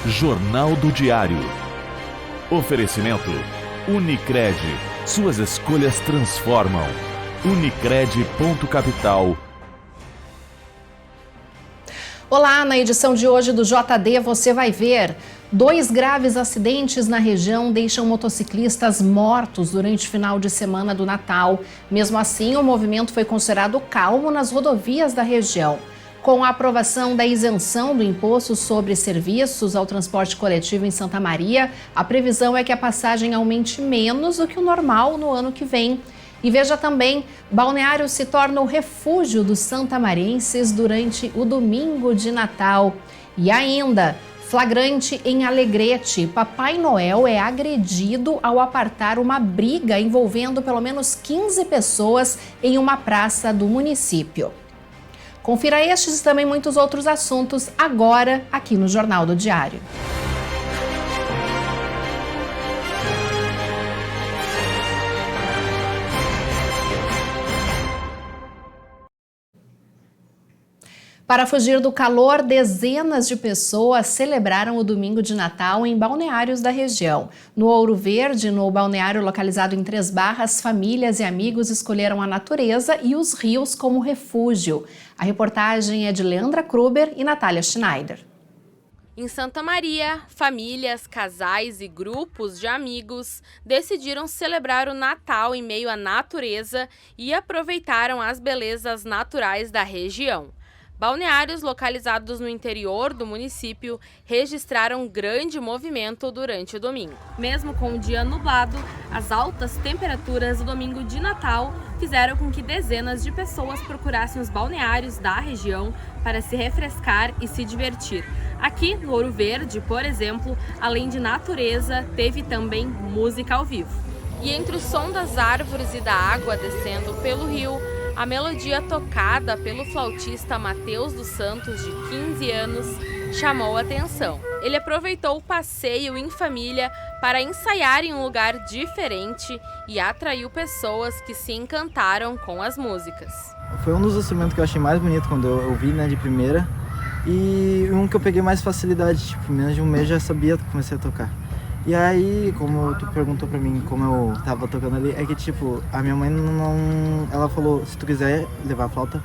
Jornal do Diário. Oferecimento Unicred. Suas escolhas transformam. Unicred.capital. Olá, na edição de hoje do JD você vai ver: 2 graves acidentes na região deixam motociclistas mortos durante o final de semana do Natal. Mesmo assim, o movimento foi considerado calmo nas rodovias da região. Com a aprovação da isenção do imposto sobre serviços ao transporte coletivo em Santa Maria, a previsão é que a passagem aumente menos do que o normal no ano que vem. E veja também, Balneário se torna o refúgio dos santamarienses durante o domingo de Natal. E ainda, flagrante em Alegrete, Papai Noel é agredido ao apartar uma briga envolvendo pelo menos 15 pessoas em uma praça do município. Confira estes e também muitos outros assuntos agora aqui no Jornal do Diário. Para fugir do calor, dezenas de pessoas celebraram o domingo de Natal em balneários da região. No Ouro Verde, no balneário localizado em Três Barras, famílias e amigos escolheram a natureza e os rios como refúgio. A reportagem é de Leandra Kruber e Natália Schneider. Em Santa Maria, famílias, casais e grupos de amigos decidiram celebrar o Natal em meio à natureza e aproveitaram as belezas naturais da região. Balneários localizados no interior do município registraram grande movimento durante o domingo. Mesmo com o dia nublado, as altas temperaturas do domingo de Natal fizeram com que dezenas de pessoas procurassem os balneários da região para se refrescar e se divertir. Aqui no Ouro Verde, por exemplo, além de natureza, teve também música ao vivo. E entre o som das árvores e da água descendo pelo rio, a melodia tocada pelo flautista Matheus dos Santos, de 15 anos, chamou a atenção. Ele aproveitou o passeio em família para ensaiar em um lugar diferente e atraiu pessoas que se encantaram com as músicas. Foi um dos instrumentos que eu achei mais bonito quando eu ouvi, de primeira, e um que eu peguei mais facilidade, menos de um mês já sabia, comecei a tocar. E aí, como tu perguntou pra mim como eu tava tocando ali, é que a minha mãe ela falou, se tu quiser levar a flauta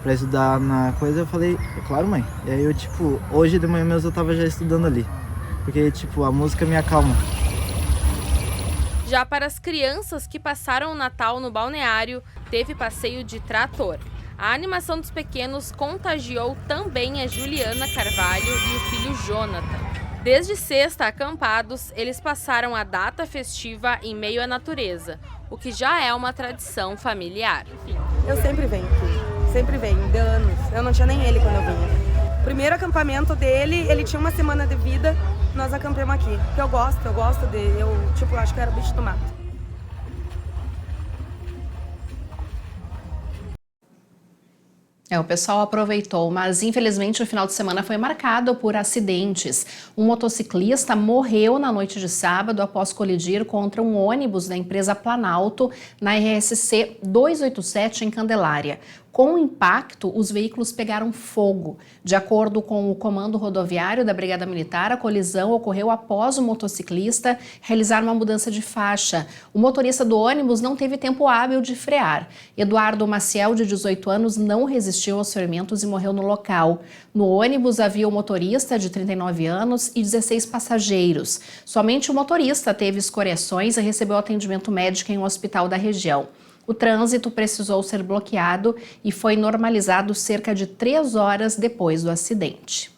pra estudar na coisa, eu falei, claro mãe. E aí eu hoje de manhã mesmo eu tava já estudando ali, porque a música me acalma. Já para as crianças que passaram o Natal no balneário, teve passeio de trator. A animação dos pequenos contagiou também a Juliana Carvalho e o filho Jonathan. Desde sexta, acampados, eles passaram a data festiva em meio à natureza, o que já é uma tradição familiar. Eu sempre venho aqui, sempre venho, de anos. Eu não tinha nem ele quando eu vinha. O primeiro acampamento dele, ele tinha uma semana de vida, nós acampamos aqui. Porque eu gosto acho que eu era bicho do mato. O pessoal aproveitou, mas infelizmente o final de semana foi marcado por acidentes. Um motociclista morreu na noite de sábado após colidir contra um ônibus da empresa Planalto na RSC 287 em Candelária. Com o impacto, os veículos pegaram fogo. De acordo com o Comando Rodoviário da Brigada Militar, a colisão ocorreu após o motociclista realizar uma mudança de faixa. O motorista do ônibus não teve tempo hábil de frear. Eduardo Maciel, de 18 anos, não resistiu aos ferimentos e morreu no local. No ônibus havia o motorista, de 39 anos, e 16 passageiros. Somente o motorista teve escoriações e recebeu atendimento médico em um hospital da região. O trânsito precisou ser bloqueado e foi normalizado cerca de 3 horas depois do acidente.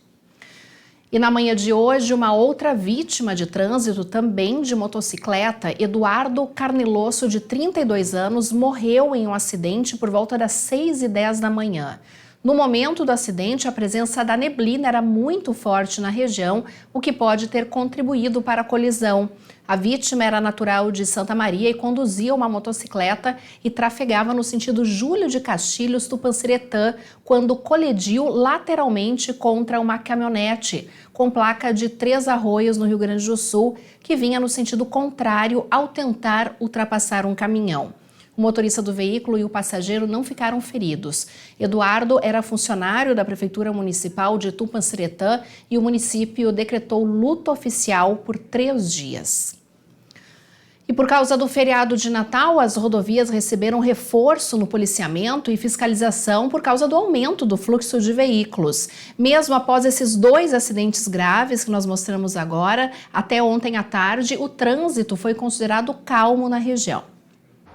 E na manhã de hoje, uma outra vítima de trânsito, também de motocicleta, Eduardo Carnilosso, de 32 anos, morreu em um acidente por volta das 6h10 da manhã. No momento do acidente, a presença da neblina era muito forte na região, o que pode ter contribuído para a colisão. A vítima era natural de Santa Maria e conduzia uma motocicleta e trafegava no sentido Júlio de Castilhos, Tupanciretã, quando colidiu lateralmente contra uma caminhonete com placa de Três Arroios, no Rio Grande do Sul, que vinha no sentido contrário ao tentar ultrapassar um caminhão. O motorista do veículo e o passageiro não ficaram feridos. Eduardo era funcionário da Prefeitura Municipal de Tupanciretã e o município decretou luto oficial por 3 dias. E por causa do feriado de Natal, as rodovias receberam reforço no policiamento e fiscalização por causa do aumento do fluxo de veículos. Mesmo após esses 2 acidentes graves que nós mostramos agora, até ontem à tarde, o trânsito foi considerado calmo na região.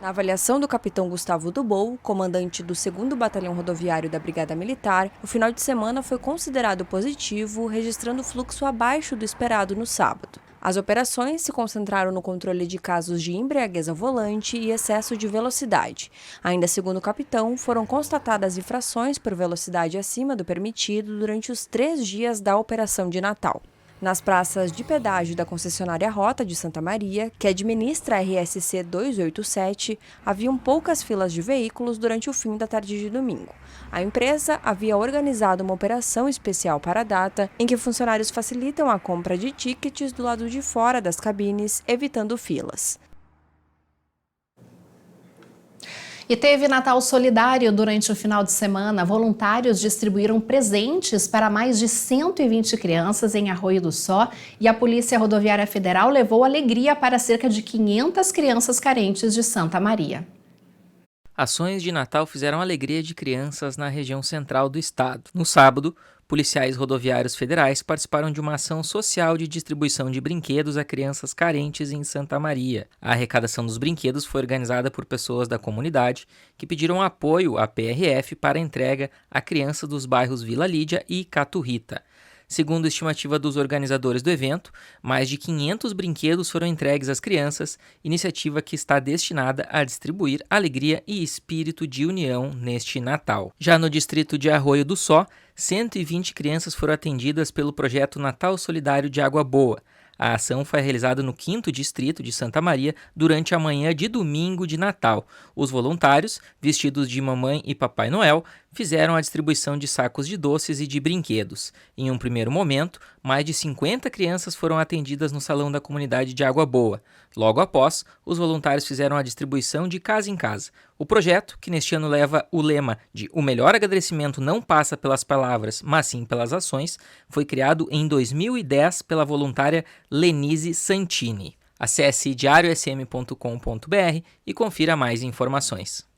Na avaliação do capitão Gustavo Dubou, comandante do 2º Batalhão Rodoviário da Brigada Militar, o final de semana foi considerado positivo, registrando fluxo abaixo do esperado no sábado. As operações se concentraram no controle de casos de embriaguez ao volante e excesso de velocidade. Ainda segundo o capitão, foram constatadas infrações por velocidade acima do permitido durante os 3 dias da operação de Natal. Nas praças de pedágio da concessionária Rota de Santa Maria, que administra a RSC 287, haviam poucas filas de veículos durante o fim da tarde de domingo. A empresa havia organizado uma operação especial para a data, em que funcionários facilitam a compra de tickets do lado de fora das cabines, evitando filas. E teve Natal Solidário durante o final de semana. Voluntários distribuíram presentes para mais de 120 crianças em Arroio do Só e a Polícia Rodoviária Federal levou alegria para cerca de 500 crianças carentes de Santa Maria. Ações de Natal fizeram alegria de crianças na região central do estado. No sábado, policiais rodoviários federais participaram de uma ação social de distribuição de brinquedos a crianças carentes em Santa Maria. A arrecadação dos brinquedos foi organizada por pessoas da comunidade que pediram apoio à PRF para entrega a crianças dos bairros Vila Lídia e Caturrita. Segundo a estimativa dos organizadores do evento, mais de 500 brinquedos foram entregues às crianças, iniciativa que está destinada a distribuir alegria e espírito de união neste Natal. Já no distrito de Arroio do Só, 120 crianças foram atendidas pelo projeto Natal Solidário de Água Boa. A ação foi realizada no 5º distrito de Santa Maria durante a manhã de domingo de Natal. Os voluntários, vestidos de Mamãe e Papai Noel, fizeram a distribuição de sacos de doces e de brinquedos. Em um primeiro momento, mais de 50 crianças foram atendidas no salão da comunidade de Água Boa. Logo após, os voluntários fizeram a distribuição de casa em casa. O projeto, que neste ano leva o lema de "O melhor agradecimento não passa pelas palavras, mas sim pelas ações", foi criado em 2010 pela voluntária Lenise Santini. Acesse diariosm.com.br e confira mais informações.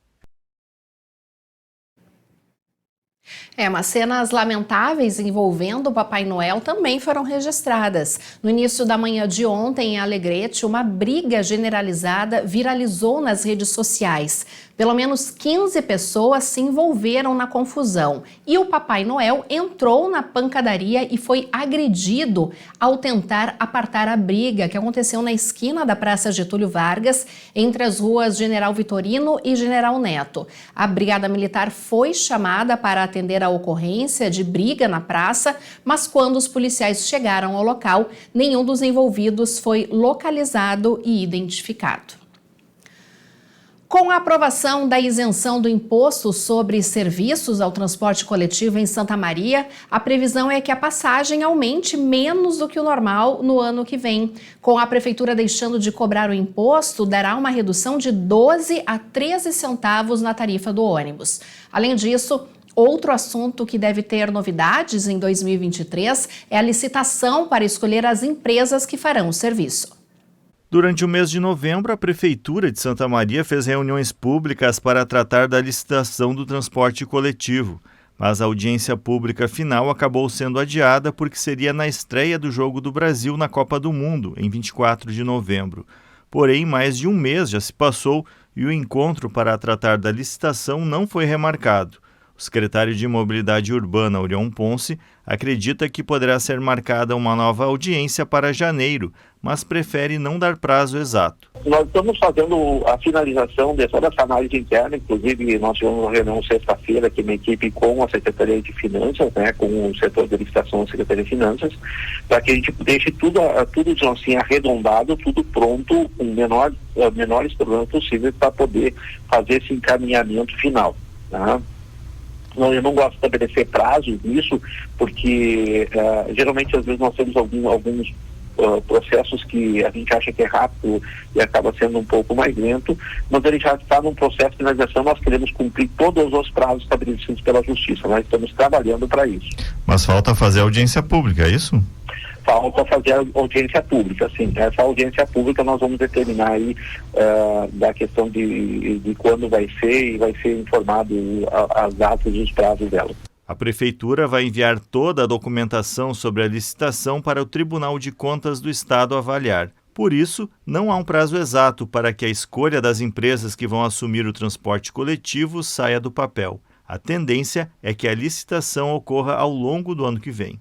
Mas cenas lamentáveis envolvendo o Papai Noel também foram registradas. No início da manhã de ontem, em Alegrete, uma briga generalizada viralizou nas redes sociais. Pelo menos 15 pessoas se envolveram na confusão e o Papai Noel entrou na pancadaria e foi agredido ao tentar apartar a briga que aconteceu na esquina da Praça Getúlio Vargas, entre as ruas General Vitorino e General Neto. A Brigada Militar foi chamada para atender a ocorrência de briga na praça, mas quando os policiais chegaram ao local, nenhum dos envolvidos foi localizado e identificado. Com a aprovação da isenção do imposto sobre serviços ao transporte coletivo em Santa Maria, a previsão é que a passagem aumente menos do que o normal no ano que vem. Com a Prefeitura deixando de cobrar o imposto, dará uma redução de 12 a 13 centavos na tarifa do ônibus. Além disso, outro assunto que deve ter novidades em 2023 é a licitação para escolher as empresas que farão o serviço. Durante o mês de novembro, a Prefeitura de Santa Maria fez reuniões públicas para tratar da licitação do transporte coletivo, mas a audiência pública final acabou sendo adiada porque seria na estreia do Jogo do Brasil na Copa do Mundo, em 24 de novembro. Porém, mais de um mês já se passou e o encontro para tratar da licitação não foi remarcado. O secretário de Mobilidade Urbana, Orion Ponce, acredita que poderá ser marcada uma nova audiência para janeiro, mas prefere não dar prazo exato. Nós estamos fazendo a finalização de toda essa análise interna, inclusive nós tivemos uma reunião sexta-feira aqui na equipe com a Secretaria de Finanças, com o setor de licitação da Secretaria de Finanças, para que a gente deixe tudo assim, arredondado, tudo pronto, com menores problemas possíveis para poder fazer esse encaminhamento final. Tá? Eu não gosto de estabelecer prazos nisso, porque geralmente às vezes nós temos alguns processos que a gente acha que é rápido e acaba sendo um pouco mais lento, mas ele já está num processo de finalização. Nós queremos cumprir todos os prazos estabelecidos pela Justiça, nós estamos trabalhando para isso. Mas falta fazer audiência pública, é isso? Falta fazer a audiência pública, sim. Essa audiência pública nós vamos determinar aí da questão de quando vai ser, e vai ser informado as datas e os prazos dela. A Prefeitura vai enviar toda a documentação sobre a licitação para o Tribunal de Contas do Estado avaliar. Por isso, não há um prazo exato para que a escolha das empresas que vão assumir o transporte coletivo saia do papel. A tendência é que a licitação ocorra ao longo do ano que vem.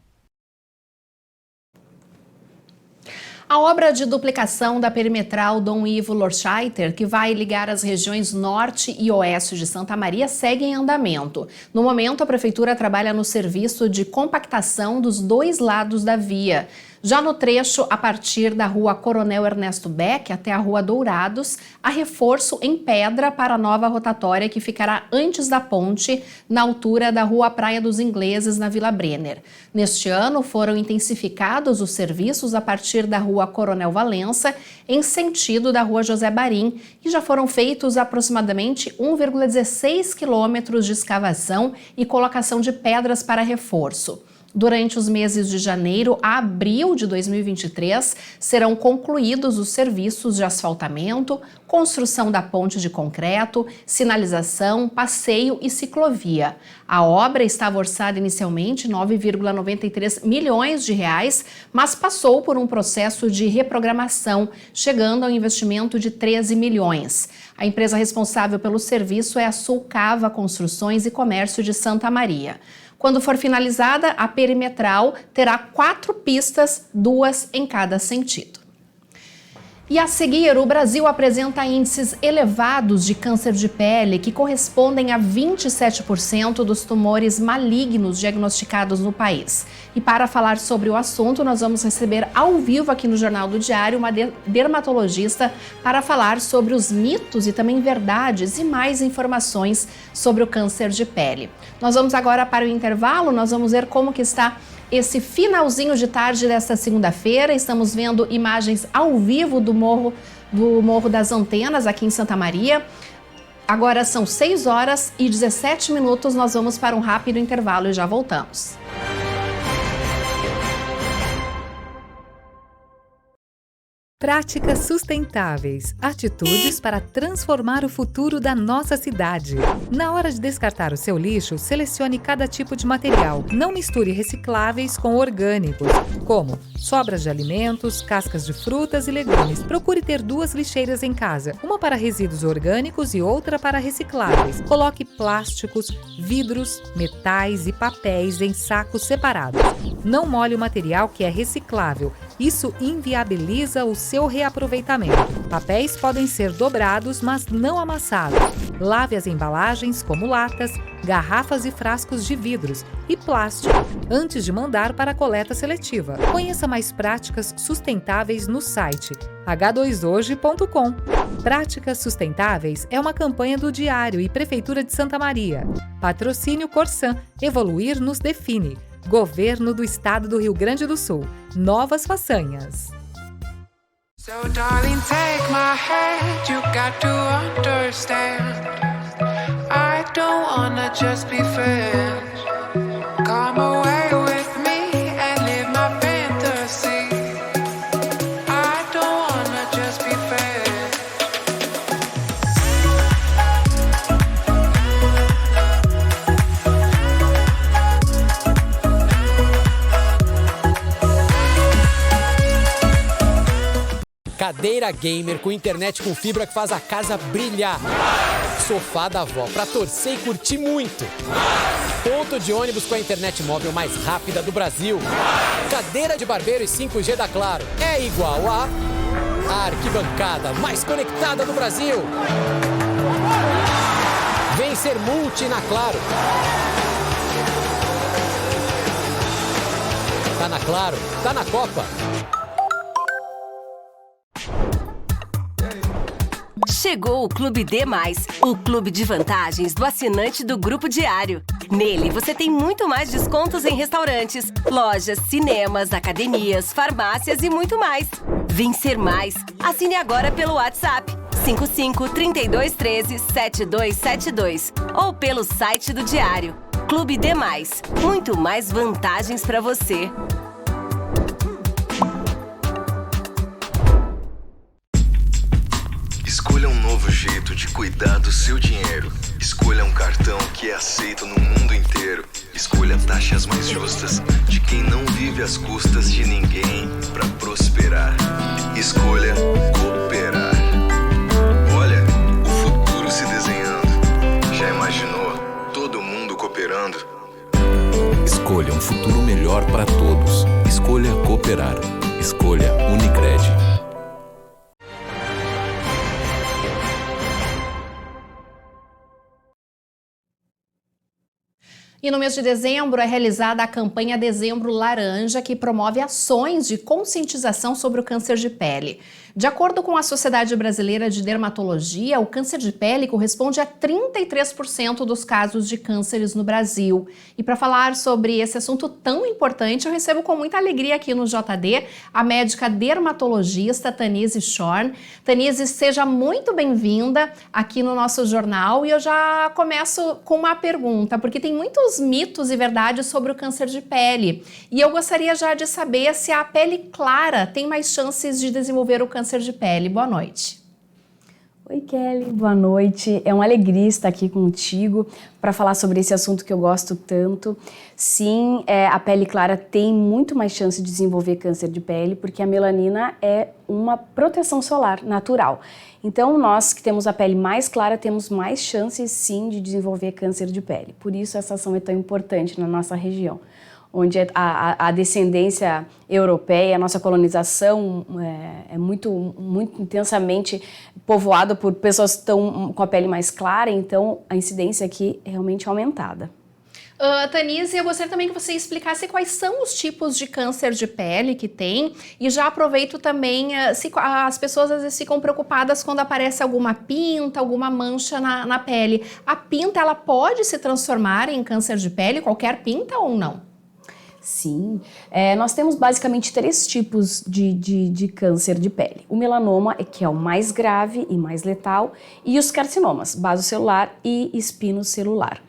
A obra de duplicação da perimetral Dom Ivo Lorscheiter, que vai ligar as regiões norte e oeste de Santa Maria, segue em andamento. No momento, a Prefeitura trabalha no serviço de compactação dos dois lados da via. Já no trecho, a partir da rua Coronel Ernesto Beck até a rua Dourados, há reforço em pedra para a nova rotatória que ficará antes da ponte, na altura da rua Praia dos Ingleses, na Vila Brenner. Neste ano, foram intensificados os serviços a partir da rua Coronel Valença, em sentido da rua José Barim, e já foram feitos aproximadamente 1,16 quilômetros de escavação e colocação de pedras para reforço. Durante os meses de janeiro a abril de 2023, serão concluídos os serviços de asfaltamento, construção da ponte de concreto, sinalização, passeio e ciclovia. A obra estava orçada inicialmente 9,93 milhões de reais, mas passou por um processo de reprogramação, chegando ao investimento de 13 milhões. A empresa responsável pelo serviço é a Sulcava Construções e Comércio de Santa Maria. Quando for finalizada, a perimetral terá 4 pistas, 2 em cada sentido. E a seguir, o Brasil apresenta índices elevados de câncer de pele, que correspondem a 27% dos tumores malignos diagnosticados no país. E para falar sobre o assunto, nós vamos receber ao vivo aqui no Jornal do Diário uma dermatologista para falar sobre os mitos e também verdades e mais informações sobre o câncer de pele. Nós vamos agora para o intervalo, nós vamos ver como que está esse finalzinho de tarde desta segunda-feira. Estamos vendo imagens ao vivo do Morro das Antenas, aqui em Santa Maria. Agora são 6h17, nós vamos para um rápido intervalo e já voltamos. Práticas sustentáveis, atitudes para transformar o futuro da nossa cidade. Na hora de descartar o seu lixo, selecione cada tipo de material. Não misture recicláveis com orgânicos, como sobras de alimentos, cascas de frutas e legumes. Procure ter 2 lixeiras em casa, uma para resíduos orgânicos e outra para recicláveis. Coloque plásticos, vidros, metais e papéis em sacos separados. Não molhe o material que é reciclável. Isso inviabiliza o seu reaproveitamento. Papéis podem ser dobrados, mas não amassados. Lave as embalagens, como latas, garrafas e frascos de vidros e plástico, antes de mandar para a coleta seletiva. Conheça mais práticas sustentáveis no site h2hoje.com. Práticas Sustentáveis é uma campanha do Diário e Prefeitura de Santa Maria. Patrocínio Corsan. Evoluir nos define. Governo do Estado do Rio Grande do Sul. Novas façanhas. So darling, take my hand, you got to understand. I don't wanna just be friends. Come away with me and live my fantasy. I don't wanna just be friends. Cadeira gamer com internet com fibra que faz a casa brilhar. Sofá da avó pra torcer e curtir muito. Ponto de ônibus com a internet móvel mais rápida do Brasil. Cadeira de barbeiro e 5G da Claro é igual a arquibancada mais conectada do Brasil. Vem ser multi na Claro. Tá na Claro, tá na Copa. Chegou o Clube D+, o clube de vantagens do assinante do Grupo Diário. Nele você tem muito mais descontos em restaurantes, lojas, cinemas, academias, farmácias e muito mais. Vencer mais. Assine agora pelo WhatsApp 55 32 13 7272 ou pelo site do Diário. Clube D+. Muito mais vantagens para você. Escolha um novo jeito de cuidar do seu dinheiro. Escolha um cartão que é aceito no mundo inteiro. Escolha taxas mais justas de quem não vive às custas de ninguém para prosperar. Escolha cooperar. Olha, o futuro se desenhando. Já imaginou todo mundo cooperando? Escolha um futuro melhor para todos. Escolha cooperar. Escolha Unicred. E no mês de dezembro é realizada a campanha Dezembro Laranja, que promove ações de conscientização sobre o câncer de pele. De acordo com a Sociedade Brasileira de Dermatologia, o câncer de pele corresponde a 33% dos casos de cânceres no Brasil. E para falar sobre esse assunto tão importante, eu recebo com muita alegria aqui no JD a médica dermatologista Tanise Schorn. Tanise, seja muito bem-vinda aqui no nosso jornal. E eu já começo com uma pergunta, porque tem muitos mitos e verdades sobre o câncer de pele. E eu gostaria já de saber se a pele clara tem mais chances de desenvolver o câncer de pele. Boa noite. Oi, Kelly, boa noite. É uma alegria estar aqui contigo para falar sobre esse assunto que eu gosto tanto. Sim, a pele clara tem muito mais chance de desenvolver câncer de pele, porque a melanina é uma proteção solar natural. Então, nós que temos a pele mais clara temos mais chances, sim, de desenvolver câncer de pele. Por isso, essa ação é tão importante na nossa região, onde a descendência europeia, a nossa colonização é muito intensamente povoada por pessoas que estão com a pele mais clara, então a incidência aqui é realmente aumentada. Tanise, eu gostaria também que você explicasse quais são os tipos de câncer de pele que tem, e já aproveito também se as pessoas às vezes ficam preocupadas quando aparece alguma pinta, alguma mancha na pele. A pinta, ela pode se transformar em câncer de pele, qualquer pinta ou não? Sim, nós temos basicamente 3 tipos de câncer de pele. O melanoma, que é o mais grave e mais letal, e os carcinomas, basocelular e espinocelular.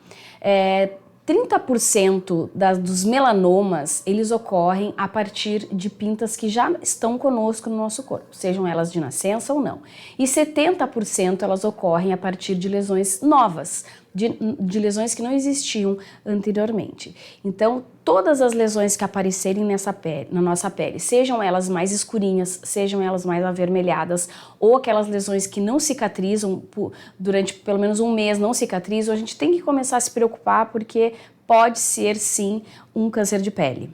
30% dos melanomas, eles ocorrem a partir de pintas que já estão conosco no nosso corpo, sejam elas de nascença ou não. E 70% elas ocorrem a partir de lesões novas, de lesões que não existiam anteriormente. Então, todas as lesões que aparecerem na nossa pele, sejam elas mais escurinhas, sejam elas mais avermelhadas, ou aquelas lesões que não cicatrizam durante pelo menos um mês, não cicatrizam, a gente tem que começar a se preocupar, porque pode ser sim um câncer de pele.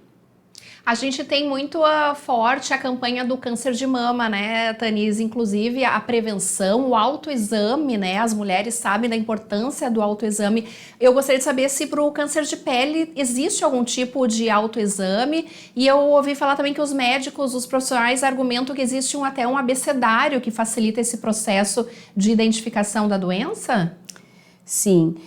A gente tem muito forte a campanha do câncer de mama, né, Tanise? Inclusive a prevenção, o autoexame, né? As mulheres sabem da importância do autoexame. Eu gostaria de saber se para o câncer de pele existe algum tipo de autoexame. E eu ouvi falar também que os médicos, os profissionais argumentam que existe até um abecedário que facilita esse processo de identificação da doença? Sim.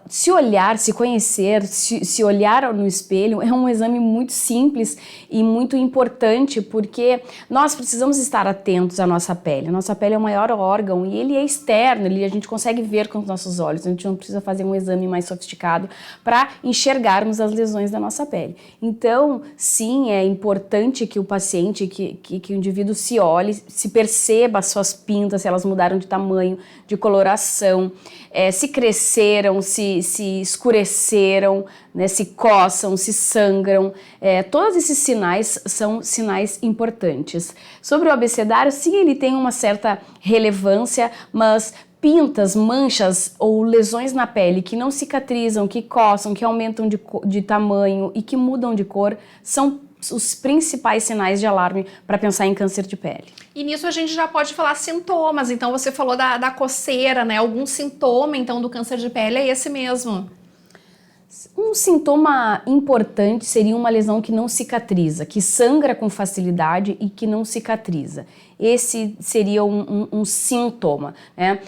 Se olhar, se conhecer, se olhar no espelho é um exame muito simples e muito importante, porque nós precisamos estar atentos à nossa pele. A nossa pele é o maior órgão e ele é externo, a gente consegue ver com os nossos olhos, a gente não precisa fazer um exame mais sofisticado para enxergarmos as lesões da nossa pele. Então, sim, é importante que o paciente, que o indivíduo se olhe, se perceba as suas pintas, se elas mudaram de tamanho, de coloração, se cresceram, se escureceram, né, se coçam, se sangram. Todos esses sinais são sinais importantes. Sobre o abecedário, sim, ele tem uma certa relevância, mas pintas, manchas ou lesões na pele que não cicatrizam, que coçam, que aumentam de tamanho e que mudam de cor são os principais sinais de alarme para pensar em câncer de pele. E nisso a gente já pode falar sintomas. Então você falou da coceira, né? Algum sintoma então do câncer de pele é esse mesmo? Um sintoma importante seria uma lesão que não cicatriza, que sangra com facilidade e que não cicatriza. Esse seria um sintoma, né?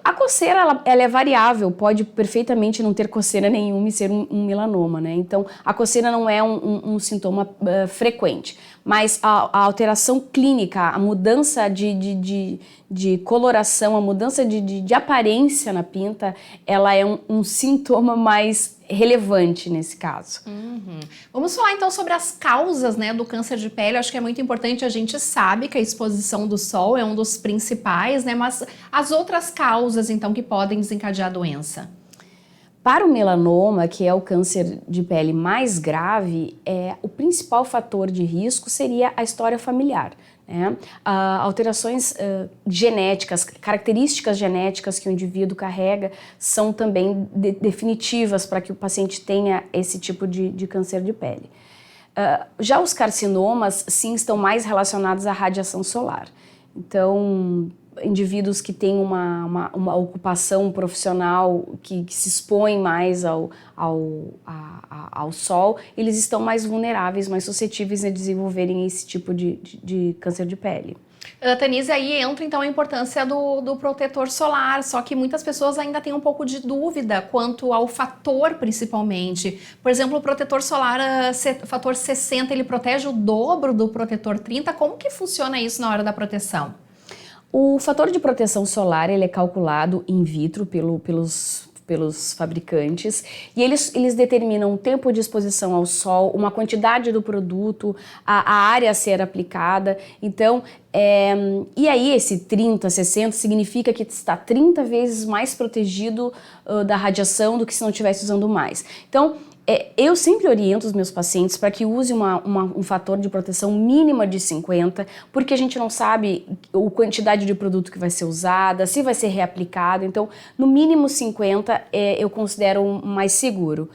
A coceira ela é variável, pode perfeitamente não ter coceira nenhuma e ser um melanoma, né? Então a coceira não é um sintoma frequente, mas a alteração clínica, a mudança de coloração, a mudança de aparência na pinta, ela é um sintoma mais relevante nesse caso. Vamos falar então sobre as causas, né, do câncer de pele. Eu acho que é muito importante, a gente sabe que a exposição do sol é um dos principais, né, mas as outras causas então que podem desencadear a doença? Para o melanoma, que é o câncer de pele mais grave, o principal fator de risco seria a história familiar. Né? Alterações genéticas, características genéticas que o indivíduo carrega são também definitivas para que o paciente tenha esse tipo de câncer de pele. Já os carcinomas, sim, estão mais relacionados à radiação solar. Então, indivíduos que têm uma ocupação profissional que se expõem mais ao sol, eles estão mais vulneráveis, mais suscetíveis a desenvolverem esse tipo de câncer de pele. Tanise, aí entra então a importância do protetor solar, só que muitas pessoas ainda têm um pouco de dúvida quanto ao fator, principalmente. Por exemplo, o protetor solar, fator 60, ele protege o dobro do protetor 30. Como que funciona isso na hora da proteção? O fator de proteção solar ele é calculado in vitro pelos fabricantes e eles determinam o tempo de exposição ao sol, uma quantidade do produto, a área a ser aplicada. Então, e aí esse 30, 60 significa que está 30 vezes mais protegido da radiação do que se não estivesse usando mais. Então, eu sempre oriento os meus pacientes para que use um fator de proteção mínima de 50, porque a gente não sabe a quantidade de produto que vai ser usada, se vai ser reaplicado. Então, no mínimo 50 eu considero mais seguro.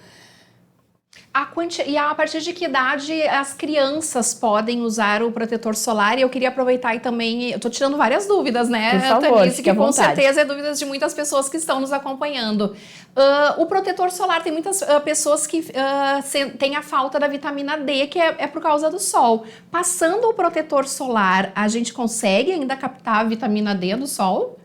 E a partir de que idade as crianças podem usar o protetor solar? E eu queria aproveitar e também, eu tô tirando várias dúvidas, né, por favor, Tanise, que com vontade. certeza é dúvidas de muitas pessoas que estão nos acompanhando. O protetor solar, tem muitas pessoas que têm a falta da vitamina D, que é por causa do sol. Passando o protetor solar, a gente consegue ainda captar a vitamina D do sol?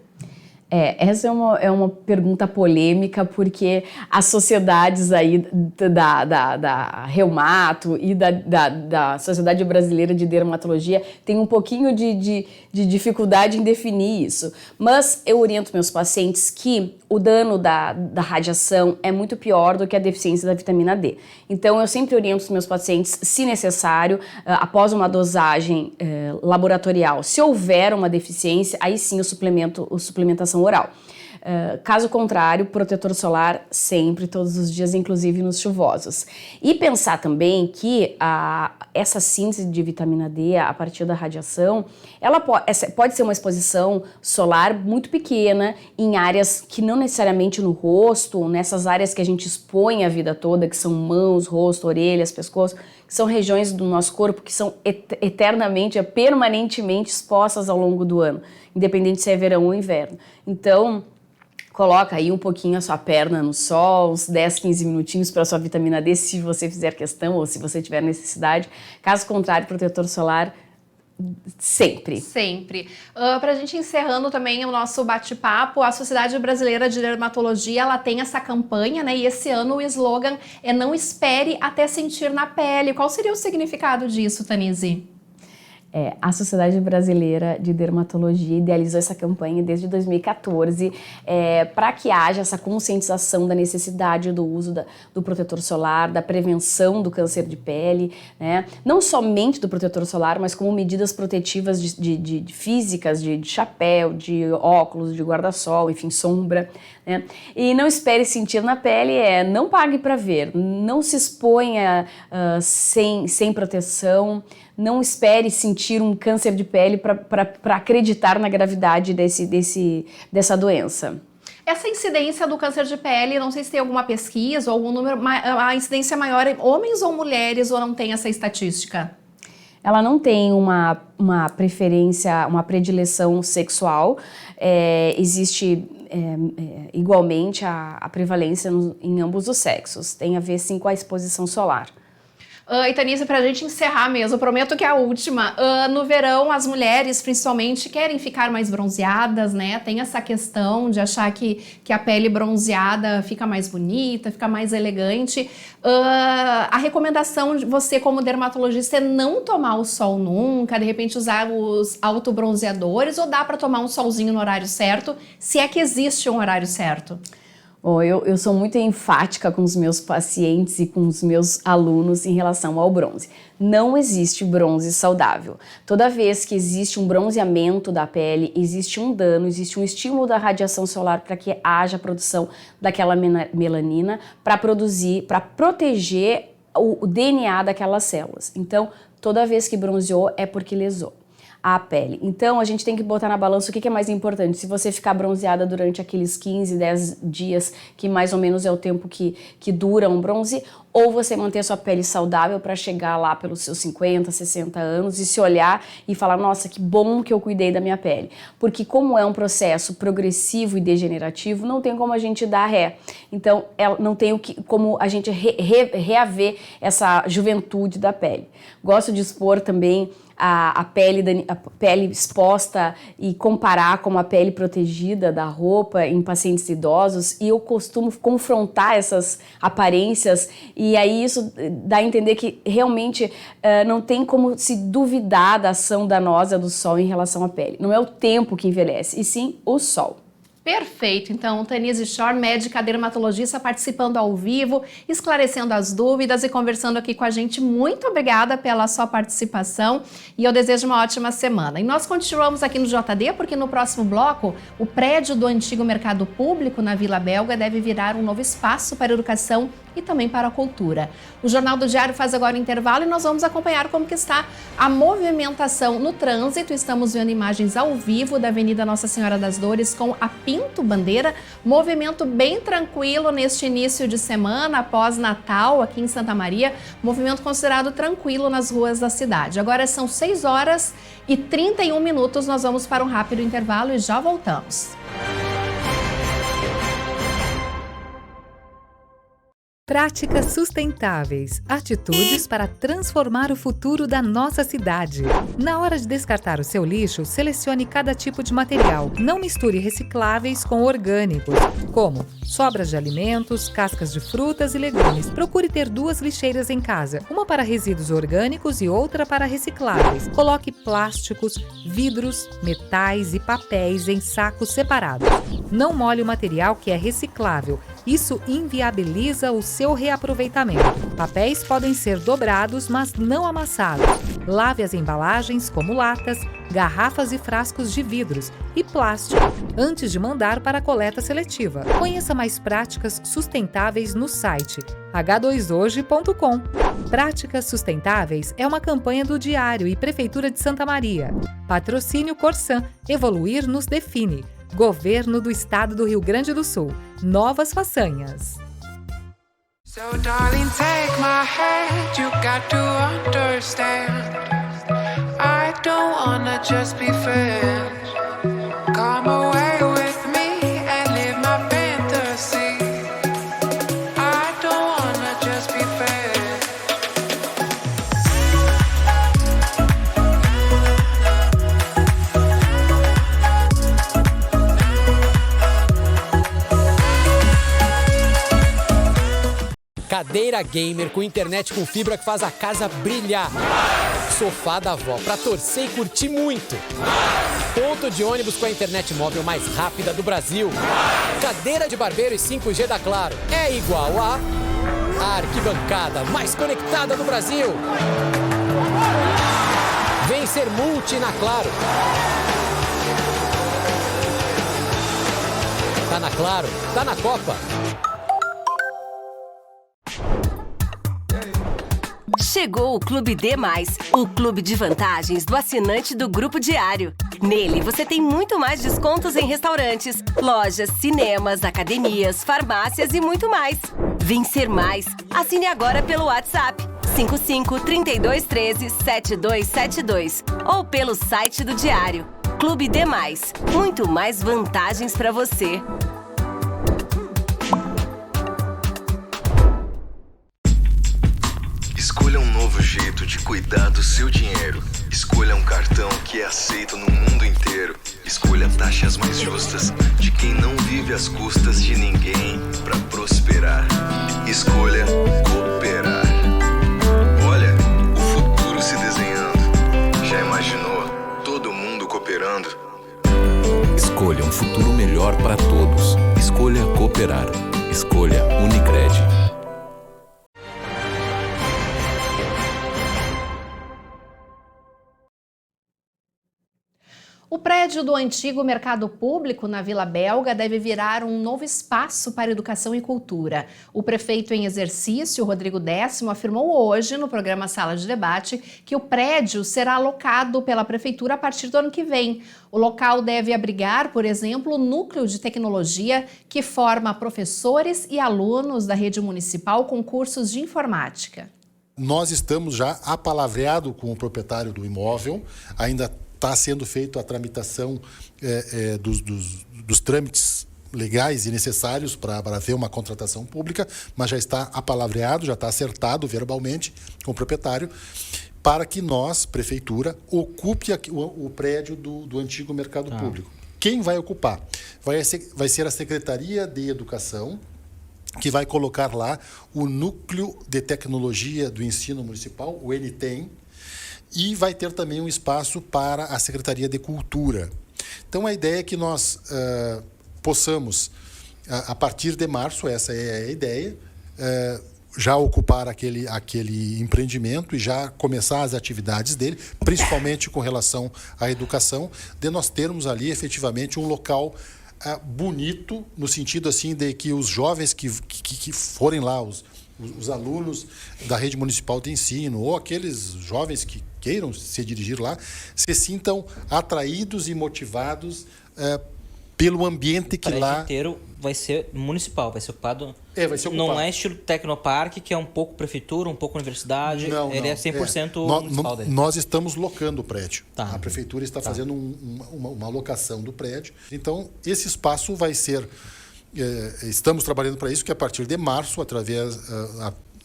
Essa é uma pergunta polêmica, porque as sociedades aí da Reumato e da Sociedade Brasileira de Dermatologia têm um pouquinho de dificuldade em definir isso. Mas eu oriento meus pacientes que o dano da radiação é muito pior do que a deficiência da vitamina D. Então eu sempre oriento os meus pacientes, se necessário, após uma dosagem laboratorial, se houver uma deficiência, aí sim a suplementação oral. Caso contrário, protetor solar sempre, todos os dias, inclusive nos chuvosos. E pensar também que essa síntese de vitamina D a partir da radiação, ela pode ser uma exposição solar muito pequena em áreas que não necessariamente no rosto, nessas áreas que a gente expõe a vida toda, que são mãos, rosto, orelhas, pescoço, que são regiões do nosso corpo que são permanentemente expostas ao longo do ano, independente se é verão ou inverno. Então, coloca aí um pouquinho a sua perna no sol, uns 10, 15 minutinhos para a sua vitamina D, se você fizer questão ou se você tiver necessidade. Caso contrário, protetor solar sempre. Sempre. Para a gente encerrando também o nosso bate-papo, a Sociedade Brasileira de Dermatologia, ela tem essa campanha, né? E esse ano o slogan é "Não espere até sentir na pele". Qual seria o significado disso, Tanise? A Sociedade Brasileira de Dermatologia idealizou essa campanha desde 2014 para que haja essa conscientização da necessidade do uso do protetor solar, da prevenção do câncer de pele, né? Não somente do protetor solar, mas como medidas protetivas de físicas, de chapéu, de óculos, de guarda-sol, enfim, sombra, né? E não espere sentir na pele, não pague para ver, não se exponha sem proteção, não espere sentir um câncer de pele para acreditar na gravidade dessa doença. Essa incidência do câncer de pele, não sei se tem alguma pesquisa ou algum número, a incidência maior em homens ou mulheres, ou não tem essa estatística? ela não tem uma preferência, uma predileção sexual, existe igualmente a prevalência em ambos os sexos, tem a ver sim com a exposição solar. E Tanise, pra gente encerrar mesmo, eu prometo que é a última. No verão, as mulheres, principalmente, querem ficar mais bronzeadas, né? Tem essa questão de achar que a pele bronzeada fica mais bonita, fica mais elegante. A recomendação de você, como dermatologista, é não tomar o sol nunca, de repente usar os autobronzeadores, ou dá pra tomar um solzinho no horário certo, se é que existe um horário certo? Eu sou muito enfática com os meus pacientes e com os meus alunos em relação ao bronze. Não existe bronze saudável. Toda vez que existe um bronzeamento da pele, existe um dano, existe um estímulo da radiação solar para que haja produção daquela melanina para proteger o DNA daquelas células. Então, toda vez que bronzeou é porque lesou a pele. Então, a gente tem que botar na balança o que é mais importante. Se você ficar bronzeada durante aqueles 15, 10 dias, que mais ou menos é o tempo que dura um bronze, ou você manter a sua pele saudável para chegar lá pelos seus 50, 60 anos e se olhar e falar, nossa, que bom que eu cuidei da minha pele. Porque como é um processo progressivo e degenerativo, não tem como a gente dar ré. Então, não tem como a gente reaver essa juventude da pele. Gosto de expor também a pele exposta e comparar com a pele protegida da roupa em pacientes idosos, e eu costumo confrontar essas aparências, e aí isso dá a entender que realmente não tem como se duvidar da ação danosa do sol em relação à pele. Não é o tempo que envelhece, e sim o sol. Perfeito, então Tanise Schor, médica dermatologista, participando ao vivo, esclarecendo as dúvidas e conversando aqui com a gente. Muito obrigada pela sua participação e eu desejo uma ótima semana. E nós continuamos aqui no JD porque no próximo bloco, o prédio do antigo mercado público na Vila Belga deve virar um novo espaço para a educação e também para a cultura. O Jornal do Diário faz agora o intervalo e nós vamos acompanhar como que está a movimentação no trânsito. Estamos vendo imagens ao vivo da Avenida Nossa Senhora das Dores com a Pinto Bandeira. Movimento bem tranquilo neste início de semana, após Natal, aqui em Santa Maria. Movimento considerado tranquilo nas ruas da cidade. Agora são 6h31. Nós vamos para um rápido intervalo e já voltamos. Práticas sustentáveis, atitudes para transformar o futuro da nossa cidade. Na hora de descartar o seu lixo, selecione cada tipo de material. Não misture recicláveis com orgânicos, como sobras de alimentos, cascas de frutas e legumes. Procure ter 2 lixeiras em casa, uma para resíduos orgânicos e outra para recicláveis. Coloque plásticos, vidros, metais e papéis em sacos separados. Não molhe o material que é reciclável. Isso inviabiliza o seu reaproveitamento. Papéis podem ser dobrados, mas não amassados. Lave as embalagens, como latas, garrafas e frascos de vidros e plástico, antes de mandar para a coleta seletiva. Conheça mais práticas sustentáveis no site h2hoje.com. Práticas Sustentáveis é uma campanha do Diário e Prefeitura de Santa Maria. Patrocínio Corsan. Evoluir nos define. Governo do Estado do Rio Grande do Sul. Novas façanhas. So darling, take my hand, you got to understand. I don't wanna just be friends. Come away with me and live my fantasy. I don't wanna just be friends. Cadeira gamer com internet com fibra que faz a casa brilhar. Sofá da avó pra torcer e curtir muito. Ponto de ônibus com a internet móvel mais rápida do Brasil. Cadeira de barbeiro e 5G da Claro é igual a arquibancada mais conectada do Brasil. Vem ser multi na Claro. Tá na Claro, tá na Copa. Chegou o Clube D+, o clube de vantagens do assinante do Grupo Diário. Nele, você tem muito mais descontos em restaurantes, lojas, cinemas, academias, farmácias e muito mais. Vem ser mais. Assine agora pelo WhatsApp 55-3213-7272 ou pelo site do Diário. Clube Demais. Muito mais vantagens para você. Escolha um novo jeito de cuidar do seu dinheiro. Escolha um cartão que é aceito no mundo inteiro. Escolha taxas mais justas de quem não vive às custas de ninguém para prosperar. Escolha cooperar. Olha, o futuro se desenhando. Já imaginou todo mundo cooperando? Escolha um futuro melhor para todos. Escolha cooperar. Escolha Unicred. O prédio do antigo Mercado Público na Vila Belga deve virar um novo espaço para educação e cultura. O prefeito em exercício, Rodrigo Décimo, afirmou hoje no programa Sala de Debate que o prédio será alocado pela prefeitura a partir do ano que vem. O local deve abrigar, por exemplo, o núcleo de tecnologia que forma professores e alunos da rede municipal com cursos de informática. Nós estamos já apalavreados com o proprietário do imóvel, ainda está sendo feita a tramitação dos trâmites legais e necessários para haver uma contratação pública, mas já está apalavreado, já está acertado verbalmente com o proprietário, para que nós, prefeitura, ocupe o prédio do antigo Mercado Público. Quem vai ocupar? Vai ser a Secretaria de Educação, que vai colocar lá o Núcleo de Tecnologia do Ensino Municipal, o NTEM, e vai ter também um espaço para a Secretaria de Cultura. Então, a ideia é que nós possamos, a partir de março, essa é a ideia, já ocupar aquele empreendimento e já começar as atividades dele, principalmente com relação à educação, de nós termos ali, efetivamente, um local bonito, no sentido assim de que os jovens que forem lá, os alunos da rede municipal de ensino ou aqueles jovens que queiram se dirigir lá, se sintam atraídos e motivados pelo ambiente que lá... O prédio inteiro vai ser municipal, vai ser ocupado... vai ser ocupado. Não é estilo Tecnoparque, que é um pouco prefeitura, um pouco universidade. Não, ele é 100% municipal dele. Nós estamos locando o prédio. A prefeitura está fazendo uma locação do prédio. Então, esse espaço vai ser... estamos trabalhando para isso, que a partir de março,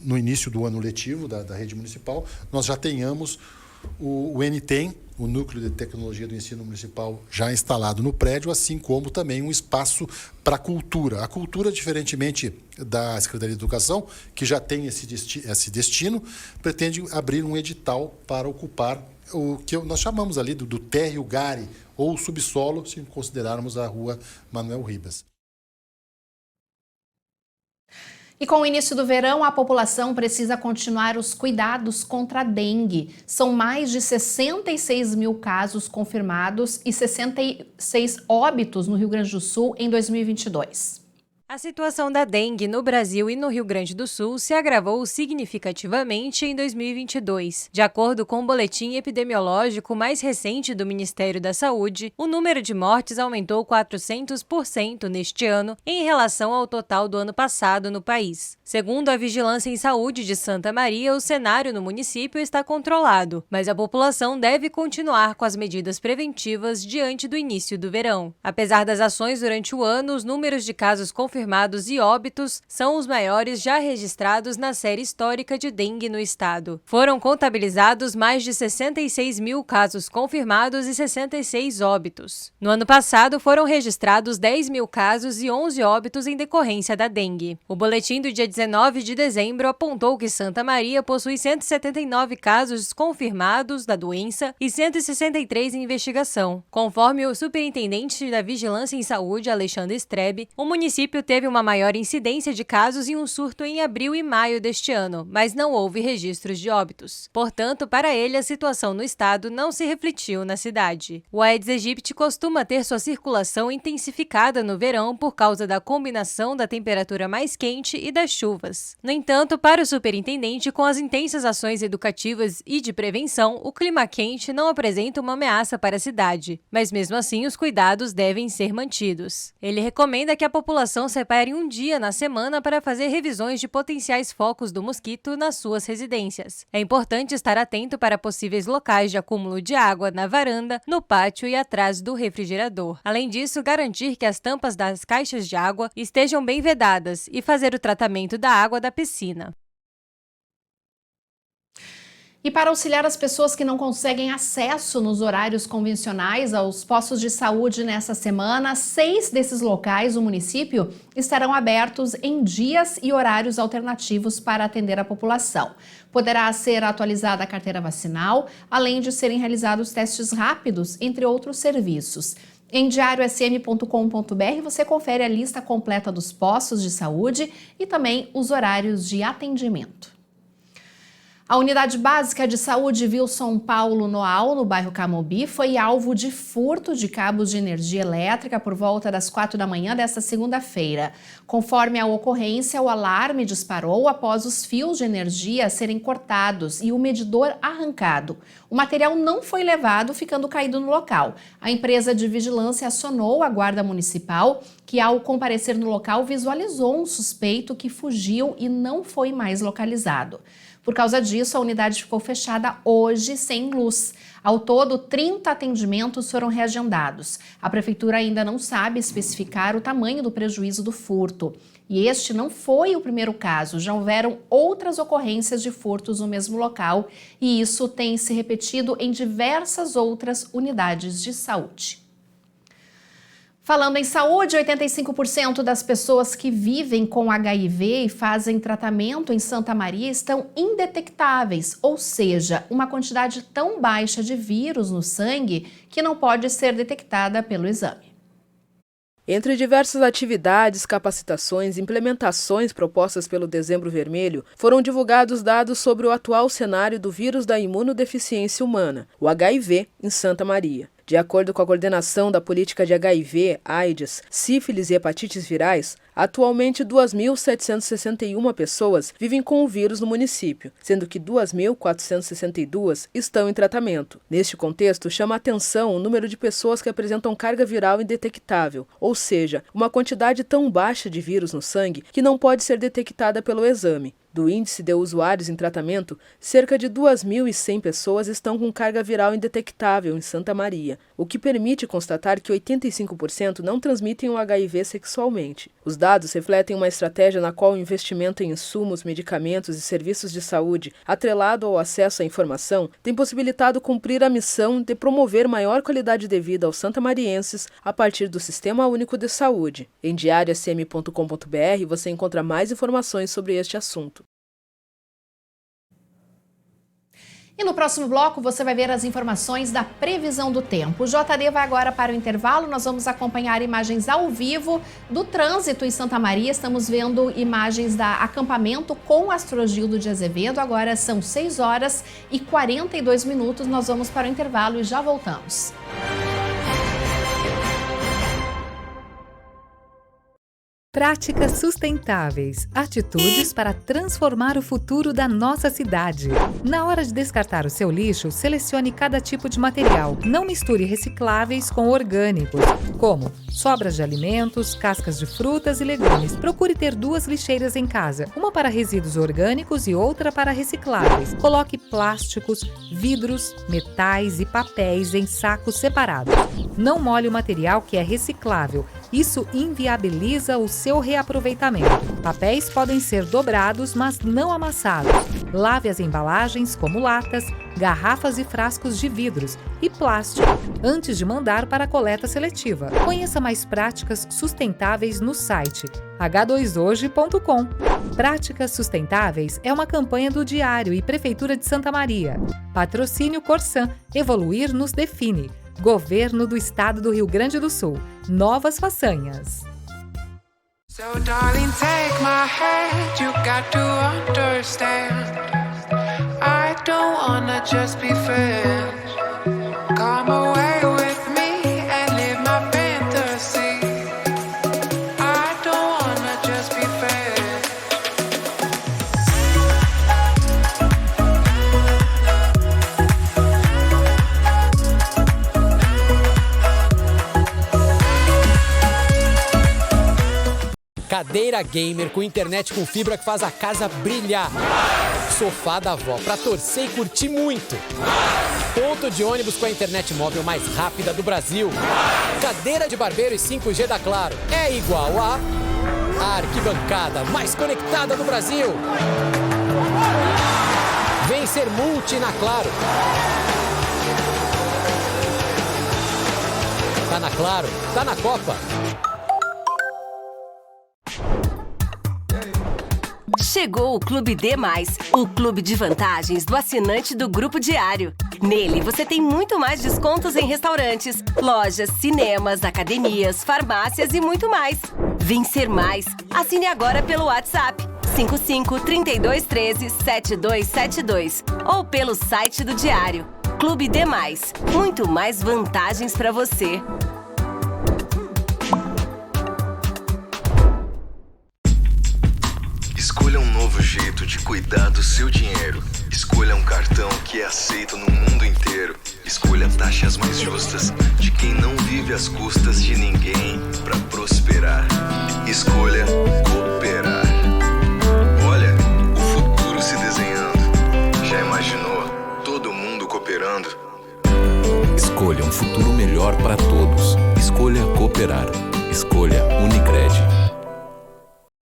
no início do ano letivo da rede municipal, nós já tenhamos o NTEM, o Núcleo de Tecnologia do Ensino Municipal, já instalado no prédio, assim como também um espaço para a cultura. A cultura, diferentemente da Secretaria de Educação, que já tem esse destino, pretende abrir um edital para ocupar o que nós chamamos ali do térreo gare, ou subsolo, se considerarmos a Rua Manuel Ribas. E com o início do verão, a população precisa continuar os cuidados contra a dengue. São mais de 66 mil casos confirmados e 66 óbitos no Rio Grande do Sul em 2022. A situação da dengue no Brasil e no Rio Grande do Sul se agravou significativamente em 2022. De acordo com o boletim epidemiológico mais recente do Ministério da Saúde, o número de mortes aumentou 400% neste ano em relação ao total do ano passado no país. Segundo a Vigilância em Saúde de Santa Maria, o cenário no município está controlado, mas a população deve continuar com as medidas preventivas diante do início do verão. Apesar das ações durante o ano, os números de casos confirmados e óbitos são os maiores já registrados na série histórica de dengue no estado. Foram contabilizados mais de 66 mil casos confirmados e 66 óbitos. No ano passado, foram registrados 10 mil casos e 11 óbitos em decorrência da dengue. O boletim do dia 19 de dezembro apontou que Santa Maria possui 179 casos confirmados da doença e 163 em investigação. Conforme o superintendente da Vigilância em Saúde, Alexandre Strebe, o município teve uma maior incidência de casos e um surto em abril e maio deste ano, mas não houve registros de óbitos. Portanto, para ele, a situação no estado não se refletiu na cidade. O Aedes aegypti costuma ter sua circulação intensificada no verão por causa da combinação da temperatura mais quente e das chuvas. No entanto, para o superintendente, com as intensas ações educativas e de prevenção, o clima quente não apresenta uma ameaça para a cidade, mas mesmo assim os cuidados devem ser mantidos. Ele recomenda que a população se separem um dia na semana para fazer revisões de potenciais focos do mosquito nas suas residências. É importante estar atento para possíveis locais de acúmulo de água na varanda, no pátio e atrás do refrigerador. Além disso, garantir que as tampas das caixas de água estejam bem vedadas e fazer o tratamento da água da piscina. E para auxiliar as pessoas que não conseguem acesso nos horários convencionais aos postos de saúde nessa semana, 6 desses locais do município estarão abertos em dias e horários alternativos para atender a população. Poderá ser atualizada a carteira vacinal, além de serem realizados testes rápidos, entre outros serviços. Em diariosm.com.br você confere a lista completa dos postos de saúde e também os horários de atendimento. A Unidade Básica de Saúde Wilson Paulo Noal, no bairro Camobi, foi alvo de furto de cabos de energia elétrica por volta das 4 da manhã desta segunda-feira. Conforme a ocorrência, o alarme disparou após os fios de energia serem cortados e o medidor arrancado. O material não foi levado, ficando caído no local. A empresa de vigilância acionou a Guarda Municipal, que ao comparecer no local visualizou um suspeito que fugiu e não foi mais localizado. Por causa disso, a unidade ficou fechada hoje sem luz. Ao todo, 30 atendimentos foram reagendados. A prefeitura ainda não sabe especificar o tamanho do prejuízo do furto. E este não foi o primeiro caso, já houveram outras ocorrências de furtos no mesmo local e isso tem se repetido em diversas outras unidades de saúde. Falando em saúde, 85% das pessoas que vivem com HIV e fazem tratamento em Santa Maria estão indetectáveis, ou seja, uma quantidade tão baixa de vírus no sangue que não pode ser detectada pelo exame. Entre diversas atividades, capacitações e implementações propostas pelo Dezembro Vermelho, foram divulgados dados sobre o atual cenário do vírus da imunodeficiência humana, o HIV, em Santa Maria. De acordo com a coordenação da política de HIV, AIDS, sífilis e hepatites virais, atualmente 2.761 pessoas vivem com o vírus no município, sendo que 2.462 estão em tratamento. Neste contexto, chama a atenção o número de pessoas que apresentam carga viral indetectável, ou seja, uma quantidade tão baixa de vírus no sangue que não pode ser detectada pelo exame. Do índice de usuários em tratamento, cerca de 2.100 pessoas estão com carga viral indetectável em Santa Maria, o que permite constatar que 85% não transmitem o HIV sexualmente. Os dados refletem uma estratégia na qual o investimento em insumos, medicamentos e serviços de saúde, atrelado ao acesso à informação, tem possibilitado cumprir a missão de promover maior qualidade de vida aos santamarienses a partir do Sistema Único de Saúde. Em diariosm.com.br você encontra mais informações sobre este assunto. E no próximo bloco você vai ver as informações da previsão do tempo. O JD vai agora para o intervalo, nós vamos acompanhar imagens ao vivo do trânsito em Santa Maria. Estamos vendo imagens da acampamento com Astrogildo de Azevedo. Agora são 6 horas e 42 minutos, nós vamos para o intervalo e já voltamos. Práticas sustentáveis, atitudes para transformar o futuro da nossa cidade. Na hora de descartar o seu lixo, selecione cada tipo de material. Não misture recicláveis com orgânicos, como sobras de alimentos, cascas de frutas e legumes. Procure ter 2 lixeiras em casa, uma para resíduos orgânicos e outra para recicláveis. Coloque plásticos, vidros, metais e papéis em sacos separados. Não molhe o material que é reciclável. Isso inviabiliza o seu reaproveitamento. Papéis podem ser dobrados, mas não amassados. Lave as embalagens, como latas, garrafas e frascos de vidros e plástico, antes de mandar para a coleta seletiva. Conheça mais práticas sustentáveis no site h2hoje.com. Práticas Sustentáveis é uma campanha do Diário e Prefeitura de Santa Maria. Patrocínio Corsan. Evoluir nos define. Governo do Estado do Rio Grande do Sul. Novas façanhas. So darling, take my hand, you got to understand. I don't wanna just be friends. Come away with me and live my fantasy. I don't wanna just be friends. Cadeira gamer com internet com fibra que faz a casa brilhar. Sofá da avó pra torcer e curtir muito. Ponto de ônibus com a internet móvel mais rápida do Brasil. Cadeira de barbeiro e 5G da Claro é igual a arquibancada mais conectada do Brasil. Vem ser multi na Claro. Tá na Claro, tá na Copa. Chegou o Clube D+, o clube de vantagens do assinante do Grupo Diário. Nele, você tem muito mais descontos em restaurantes, lojas, cinemas, academias, farmácias e muito mais. Vem ser mais. Assine agora pelo WhatsApp 55 32 13 7272 ou pelo site do Diário. Clube D+, muito mais vantagens para você. Escolha um novo jeito de cuidar do seu dinheiro. Escolha um cartão que é aceito no mundo inteiro. Escolha taxas mais justas de quem não vive às custas de ninguém para prosperar. Escolha cooperar. Olha, o futuro se desenhando. Já imaginou todo mundo cooperando? Escolha um futuro melhor para todos. Escolha cooperar. Escolha Unicred.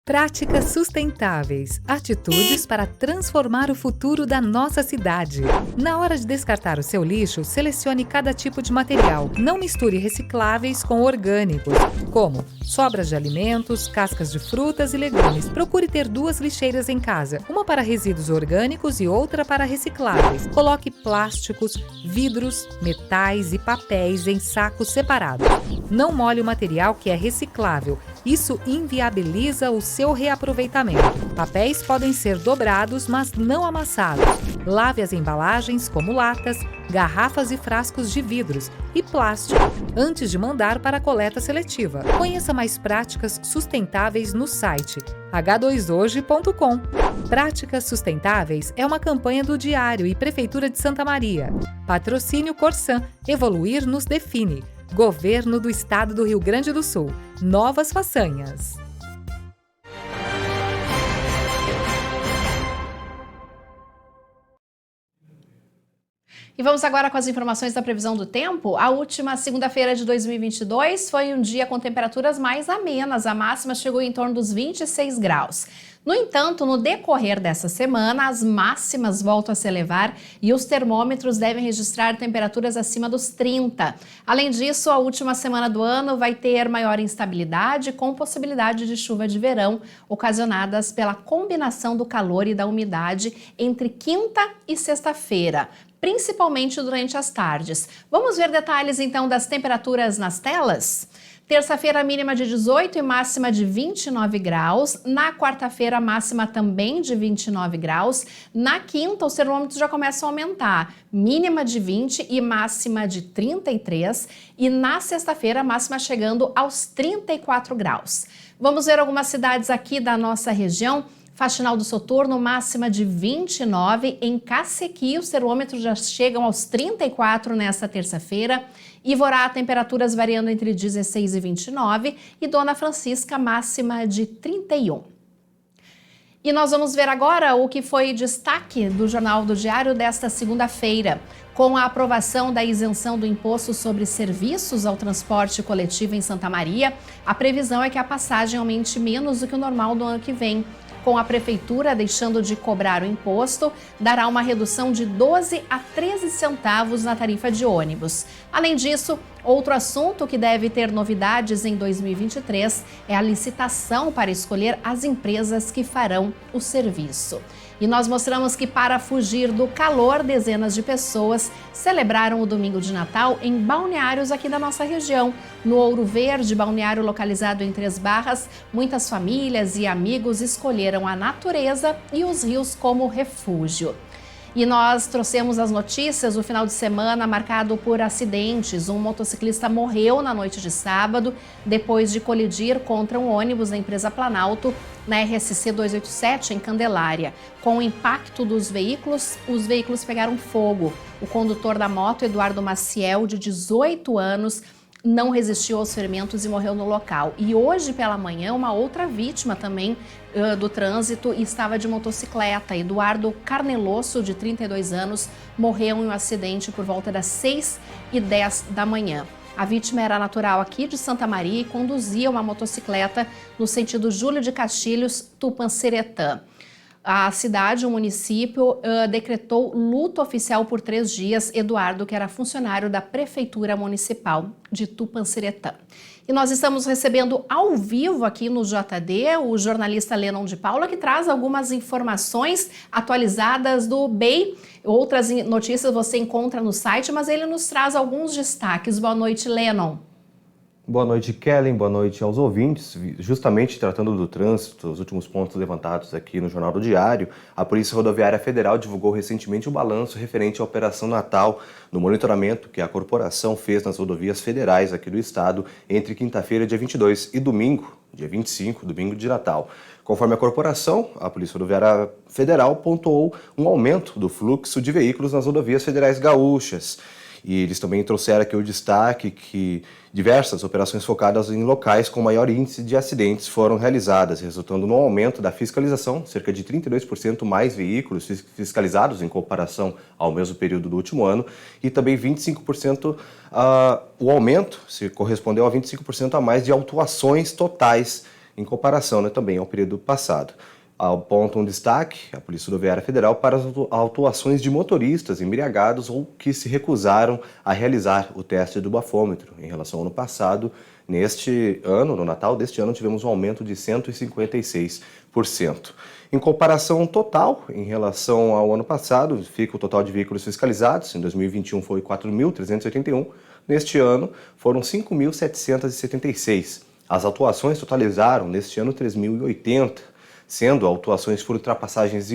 Práticas sustentáveis, atitudes para transformar o futuro da nossa cidade. Na hora de descartar o seu lixo, selecione cada tipo de material. Não misture recicláveis com orgânicos, como sobras de alimentos, cascas de frutas e legumes. Procure ter 2 lixeiras em casa, uma para resíduos orgânicos e outra para recicláveis. Coloque plásticos, vidros, metais e papéis em sacos separados. Não molhe o material que é reciclável. Isso inviabiliza o seu reaproveitamento. Papéis podem ser dobrados, mas não amassados. Lave as embalagens, como latas, garrafas e frascos de vidros e plástico, antes de mandar para a coleta seletiva. Conheça mais práticas sustentáveis no site h2hoje.com. Práticas Sustentáveis é uma campanha do Diário e Prefeitura de Santa Maria. Patrocínio Corsan. Evoluir nos define. Governo do Estado do Rio Grande do Sul. Novas façanhas. E vamos agora com as informações da previsão do tempo. A última segunda-feira de 2022 foi um dia com temperaturas mais amenas. A máxima chegou em torno dos 26 graus. No entanto, no decorrer dessa semana, as máximas voltam a se elevar e os termômetros devem registrar temperaturas acima dos 30. Além disso, a última semana do ano vai ter maior instabilidade, com possibilidade de chuva de verão, ocasionadas pela combinação do calor e da umidade entre quinta e sexta-feira, principalmente durante as tardes. Vamos ver detalhes então das temperaturas nas telas? Terça-feira, mínima de 18 e máxima de 29 graus. Na quarta-feira, máxima também de 29 graus. Na quinta, os termômetros já começam a aumentar. Mínima de 20 e máxima de 33. E na sexta-feira, máxima chegando aos 34 graus. Vamos ver algumas cidades aqui da nossa região. Faxinal do Soturno, máxima de 29. Em Cacequi, os termômetros já chegam aos 34 nesta terça-feira. Ivorá, temperaturas variando entre 16 e 29. E Dona Francisca, máxima de 31. E nós vamos ver agora o que foi destaque do Jornal do Diário desta segunda-feira. Com a aprovação da isenção do imposto sobre serviços ao transporte coletivo em Santa Maria, a previsão é que a passagem aumente menos do que o normal do ano que vem. Com a Prefeitura deixando de cobrar o imposto, dará uma redução de 12 a 13 centavos na tarifa de ônibus. Além disso, outro assunto que deve ter novidades em 2023 é a licitação para escolher as empresas que farão o serviço. E nós mostramos que, para fugir do calor, dezenas de pessoas celebraram o domingo de Natal em balneários aqui da nossa região. No Ouro Verde, balneário localizado em Três Barras, muitas famílias e amigos escolheram a natureza e os rios como refúgio. E nós trouxemos as notícias do final de semana marcado por acidentes. Um motociclista morreu na noite de sábado depois de colidir contra um ônibus da empresa Planalto na RSC 287 em Candelária. Com o impacto dos veículos, os veículos pegaram fogo. O condutor da moto, Eduardo Maciel, de 18 anos, não resistiu aos ferimentos e morreu no local. E hoje pela manhã, uma outra vítima também do trânsito estava de motocicleta. Eduardo Carnelosso, de 32 anos, morreu em um acidente por volta das 6h10 da manhã. A vítima era natural aqui de Santa Maria e conduzia uma motocicleta no sentido Júlio de Castilhos, Tupanceretã. A cidade, o município, decretou luto oficial por 3 dias. Eduardo, que era funcionário da Prefeitura Municipal de Tupanceretã. E nós estamos recebendo ao vivo aqui no JD o jornalista Lennon de Paula, que traz algumas informações atualizadas do BEI. Outras notícias você encontra no site, mas ele nos traz alguns destaques. Boa noite, Lennon. Boa noite, Kellen. Boa noite aos ouvintes. Justamente tratando do trânsito, os últimos pontos levantados aqui no Jornal do Diário, a Polícia Rodoviária Federal divulgou recentemente um balanço referente à Operação Natal, no monitoramento que a corporação fez nas rodovias federais aqui do estado entre quinta-feira, dia 22, e domingo, dia 25, domingo de Natal. Conforme a corporação, a Polícia Rodoviária Federal pontuou um aumento do fluxo de veículos nas rodovias federais gaúchas. E eles também trouxeram aqui o destaque que diversas operações focadas em locais com maior índice de acidentes foram realizadas, resultando no aumento da fiscalização, cerca de 32% mais veículos fiscalizados em comparação ao mesmo período do último ano, e também 25%, o aumento se correspondeu a 25% a mais de autuações totais em comparação, também ao período passado. Aponta um destaque a Polícia Rodoviária Federal para as autuações de motoristas embriagados ou que se recusaram a realizar o teste do bafômetro. Em relação ao ano passado, neste ano, no Natal deste ano, tivemos um aumento de 156%. Em comparação total, em relação ao ano passado, fica o total de veículos fiscalizados. Em 2021 foi 4.381, neste ano foram 5.776. As autuações totalizaram, neste ano, 3.080. Sendo autuações por ultrapassagens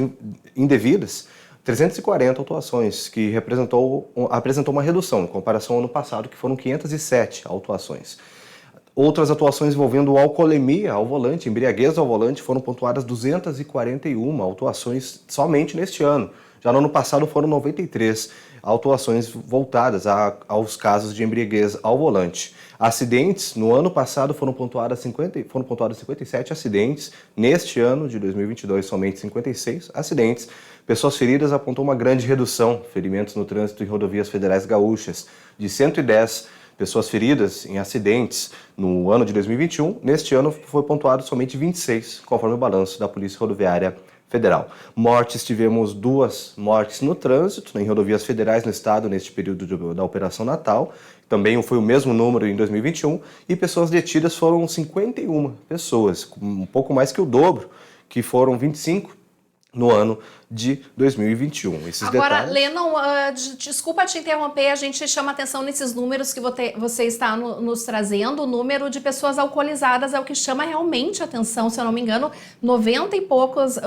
indevidas, 340 autuações, que apresentou uma redução em comparação ao ano passado, que foram 507 autuações. Outras atuações envolvendo alcoolemia ao volante, embriaguez ao volante, foram pontuadas 241 autuações somente neste ano. Já no ano passado foram 93 autuações voltadas aos casos de embriaguez ao volante. Acidentes, no ano passado foram pontuados 57 acidentes, neste ano de 2022 somente 56 acidentes. Pessoas feridas apontou uma grande redução, ferimentos no trânsito em rodovias federais gaúchas, de 110 pessoas feridas em acidentes no ano de 2021, neste ano foi pontuado somente 26, conforme o balanço da Polícia Rodoviária Federal. Mortes, tivemos 2 mortes no trânsito, em rodovias federais no estado, neste período da Operação Natal. Também foi o mesmo número em 2021. E pessoas detidas foram 51 pessoas, um pouco mais que o dobro, que foram 25 no ano de 2021. Esses Agora, detalhes... Lennon, desculpa te interromper, a gente chama atenção nesses números que você está nos trazendo. O número de pessoas alcoolizadas é o que chama realmente atenção, se eu não me engano, 90 e poucos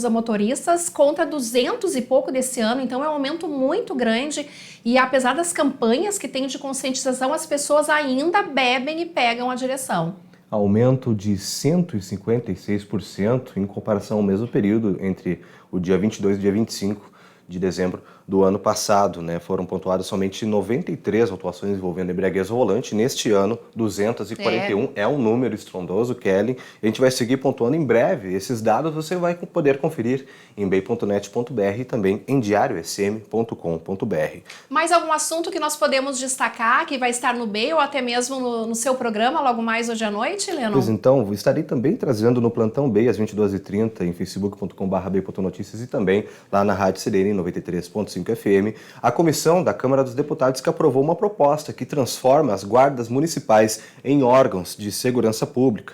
motoristas contra 200 e pouco desse ano, então é um aumento muito grande e apesar das campanhas que tem de conscientização, as pessoas ainda bebem e pegam a direção. Aumento de 156% em comparação ao mesmo período entre o dia 22 e dia 25 de dezembro do ano passado, Foram pontuadas somente 93 autuações envolvendo embriaguez ao volante. Neste ano, 241 é um número estrondoso, Kelly. A gente vai seguir pontuando em breve. Esses dados você vai poder conferir em bei.net.br e também em diariosm.com.br. Mais algum assunto que nós podemos destacar que vai estar no BEI ou até mesmo no seu programa logo mais hoje à noite, Lennon? Pois então, estarei também trazendo no Plantão BEI às 22h30 em facebook.com/bei.noticias e também lá na Rádio CDN 93.5 FM, a comissão da Câmara dos Deputados que aprovou uma proposta que transforma as guardas municipais em órgãos de segurança pública.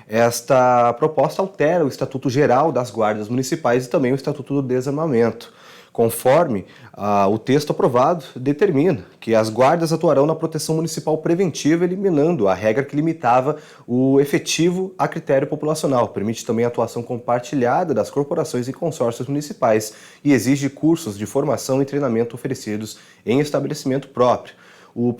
Esta proposta altera o Estatuto Geral das Guardas Municipais e também o Estatuto do Desarmamento. Conforme o texto aprovado determina que as guardas atuarão na proteção municipal preventiva, eliminando a regra que limitava o efetivo a critério populacional. Permite também a atuação compartilhada das corporações e consórcios municipais e exige cursos de formação e treinamento oferecidos em estabelecimento próprio. O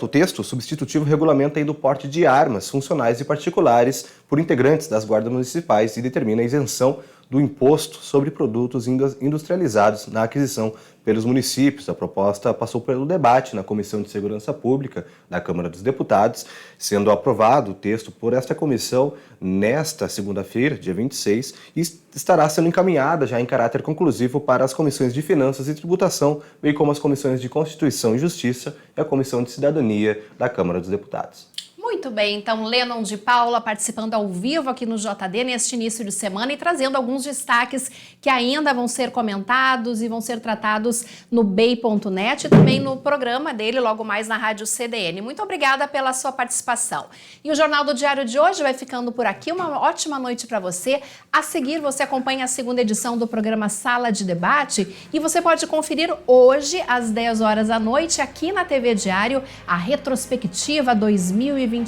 texto substitutivo regulamenta ainda o porte de armas funcionais e particulares por integrantes das guardas municipais e determina a isenção do imposto sobre produtos industrializados na aquisição pelos municípios. A proposta passou pelo debate na Comissão de Segurança Pública da Câmara dos Deputados, sendo aprovado o texto por esta comissão nesta segunda-feira, dia 26, e estará sendo encaminhada já em caráter conclusivo para as comissões de Finanças e Tributação, bem como as comissões de Constituição e Justiça e a Comissão de Cidadania da Câmara dos Deputados. Muito bem, então Lennon de Paula participando ao vivo aqui no JD neste início de semana e trazendo alguns destaques que ainda vão ser comentados e vão ser tratados no BEI.net e também no programa dele logo mais na Rádio CDN. Muito obrigada pela sua participação. E o Jornal do Diário de hoje vai ficando por aqui. Uma ótima noite para você. A seguir você acompanha a segunda edição do programa Sala de Debate e você pode conferir hoje às 10 horas da noite aqui na TV Diário a retrospectiva 2022.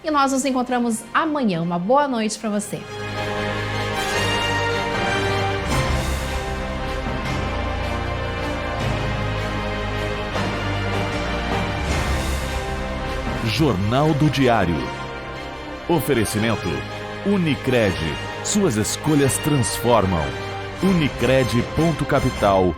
E nós nos encontramos amanhã. Uma boa noite para você. Jornal do Diário. Oferecimento Unicred. Suas escolhas transformam. Unicred.capital